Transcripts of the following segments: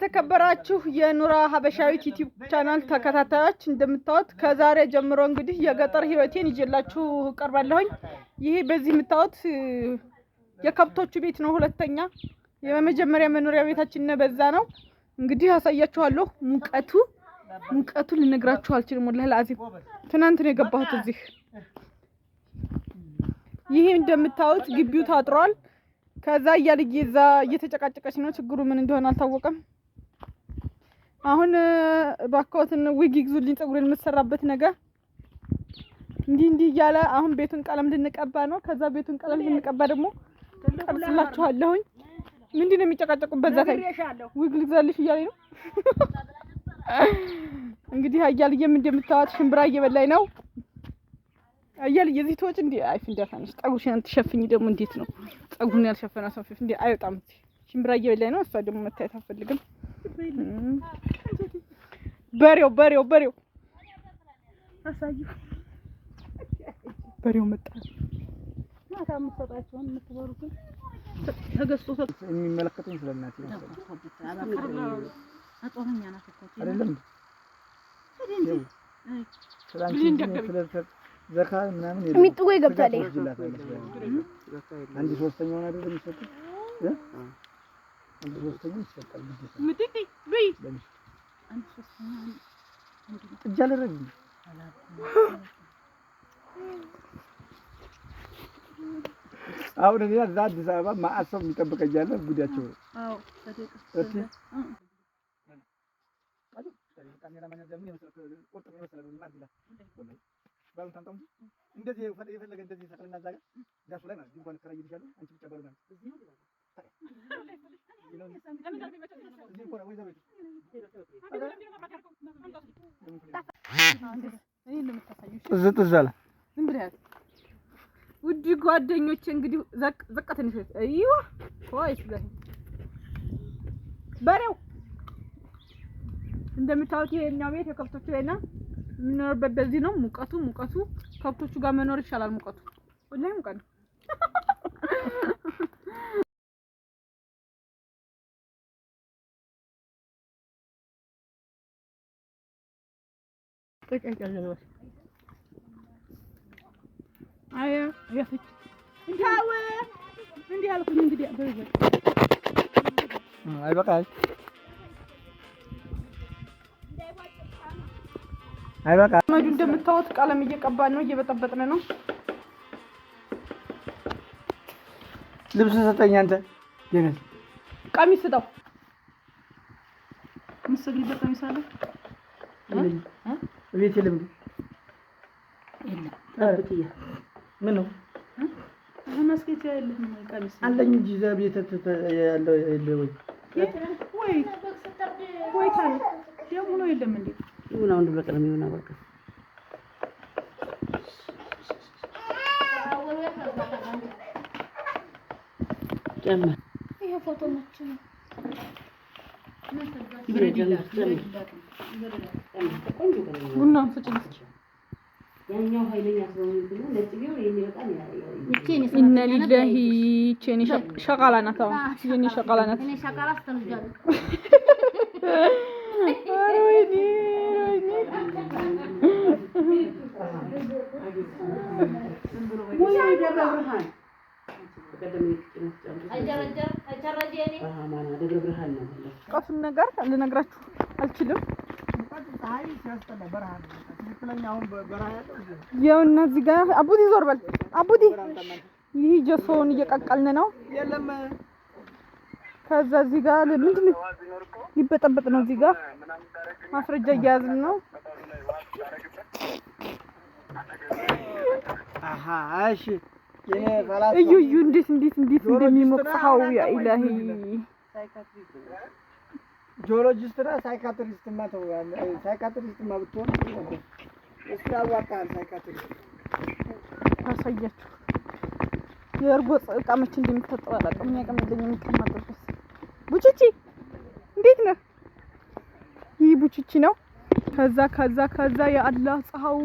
የተከበራችሁ የኑራ ሀበሻዊት ዩቲዩብ ቻናል ተከታታዮች እንደምታዩት ከዛሬ ጀምሮ እንግዲህ የገጠር ህይወቴን ይዤላችሁ ቀርባለሁኝ። ይሄ በዚህ የምታዩት የከብቶቹ ቤት ነው። ሁለተኛ የመጀመሪያ መኖሪያ ቤታችን ነው። በዛ ነው እንግዲህ አሳያችኋለሁ። ሙቀቱ ልነግራችሁ አልችልም። ወላሂ ለአዚም ትናንት ነው የገባሁት እዚህ። ይሄ እንደምታዩት ግቢው ታጥሯል። ከዛ እያልየዛ እየተጨቃጨቀች ነው። ችግሩ ምን እንደሆነ አልታወቀም። አሁን ባካውትን ዊግ ይግዙልኝ ፀጉሬን የምትሰራበት ነገር እንዲህ እያለ አሁን ቤቱን ቀለም ልንቀባ ነው። ከዛ ቤቱን ቀለም ልንቀባ ደግሞ ቀርጽላችኋለሁኝ። ምንድነው የሚጨቃጨቁበት? ዛታይ ዊግ ልግዛልሽ እያለኝ ነው። እንግዲህ አያልየም እንደምታዋት ሽምብራ እየበላኝ ነው። አያልየ እዚህ ተወጭ እንዴ አይፍ እንደፋንሽ ፀጉርሽን ትሸፍኝ ደግሞ እንዴት ነው ፀጉሩን ያልሸፈና ሰው ፊት እንዴ አይወጣም። ሽምብራ እየበላኝ ነው። እሷ ደግሞ መታየት አትፈልግም። በሬው አሳዩ። በሬው መጣ። ማታ የምትሰጣቸውን የምትበሩትን ተገዝቶ የሚመለከተኝ ስለናት ነው። አጦረኛ ናት እኮ አይደለም ዘካ ምናምን ሚጥቆ ይገብታል። አንድ ሶስተኛውን አይደለም የሚሰጡት አንድ ሶስተኛው ይሰጣል። ምጥቂ በይ አንድ ሶስተኛው እጃለረግ አሁን እኔ እዛ አዲስ አበባ ማአሰብ የሚጠብቀኛል ጉዳቸው። አዎ እሺ ካሜራ ማን ደግሞ የመሰለ ቁርጥ የመሰለ ማለት ባንታንታም እንደዚህ የፈለገ እንደዚህ ተከለና ዛጋ ዳሱ ላይ ማለት እንኳን ከራይ ይልሻሉ አንቺ ብቻ ባሉና እዚህ ነው ዝጥዛለ ዝም ብለህ ውድ ጓደኞቼ እንግዲህ ዘቅ ትንሽ አይዋ ወይ ስለዚህ በሬው እንደምታውቁት የኛው ቤት የከብቶቹ ላይ ነው የምንኖርበት። በዚህ ነው ሙቀቱ ከብቶቹ ጋር መኖር ይሻላል። ሙቀቱ ወላሂ ሙቀት ነው። ያፈች እንዴ አልኩኝ እንግዲህ አይበቃል አይበቃ መዱ እንደምታዩት ቀለም እየቀባን ነው፣ እየበጠበጥን ነው። ልብስ ሰጠኝ አንተ የነስ ቀሚስ ስጠው። ምስግልበት ቀሚስ አለ ቤት የለም አብትያ ምን ነው ማስኬት ያለህ ቀሚስ አለኝ እንጂ እዛ ቤት ያለው ወይ ታዲያ ደግሞ ነው የለም እንዴ? ይሁን አሁን በቀለም ይሁን አበቃ። ጀመ ይሄ ፎቶ ነች ነው ቡና ፍጭልኝ ያኛው ኃይለኛ ስለሆነ ነው ለጥቢው የሚወጣው ያለው ኢነ ሊላሂ ቼኒ ሸቃላ ናት። ቼኒ ሸቃላ ናት። እኔ ሸቃላ አስተምጃለሁ። ወይኔ ወይ ደብረብርሃን ቀፍን ነገር ልነግራችሁ አልችልም። ያውና እዚህ ጋር አቡዲ ዞር በል አቡዲ። ይህ ጀሶን እየቀቀልን ነው። ከዛ እዚህ ጋር ምንድነው ሊበጠበጥ ነው። እዚህ ጋር ማስረጃ እያያዝን ነው። አሃ እሺ እዩ እንዴት እንደሚሞቅው ያ ኢላሂ። ጂኦሎጂስትና ሳይካትሪስትማ ተውያለ። ሳይካትሪስትማ ብትሆን እሱ ያዋጣል። ሳይካትሪስት አሳያችሁ የእርጎ ዕቃመች እንደምትጠጣው አላውቅም። ያቀመደኝ የሚቀመጥበት ቡቺቺ እንዴት ነው? ይህ ቡቺቺ ነው። ከዛ የአላህ ፀሐው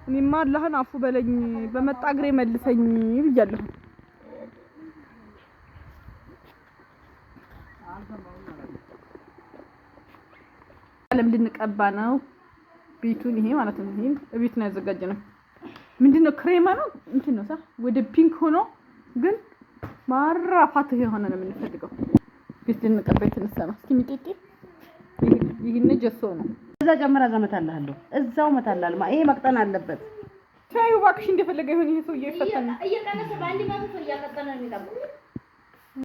እኔማ አላህን አፉ በለኝ በመጣ እግሬ መልሰኝ ብያለሁ። ቀለም ልንቀባ ነው ቤቱን። ይሄ ማለት ነው ይሄን ቤት ነው ያዘጋጀነው። ምንድነው ክሬማ ነው እንትን ነው ወደ ፒንክ ሆኖ ግን ማራፋት የሆነ ነው የምንፈልገው። ቤት ልንቀባ የተነሳ ነው። እስኪ ሚጤጤ ይሄን ጀሶ ነው እዛ ጀመራ ዘመታለሁ እዛው መታላል ይሄ መቅጠን አለበት። ታዩ እባክሽ እንደፈለገ ይሁን። ይሄ ሰው እየፈተነ እየቀነሰ ባንዲ ማለት ነው እያቀጠነ ነው የሚጠብቀው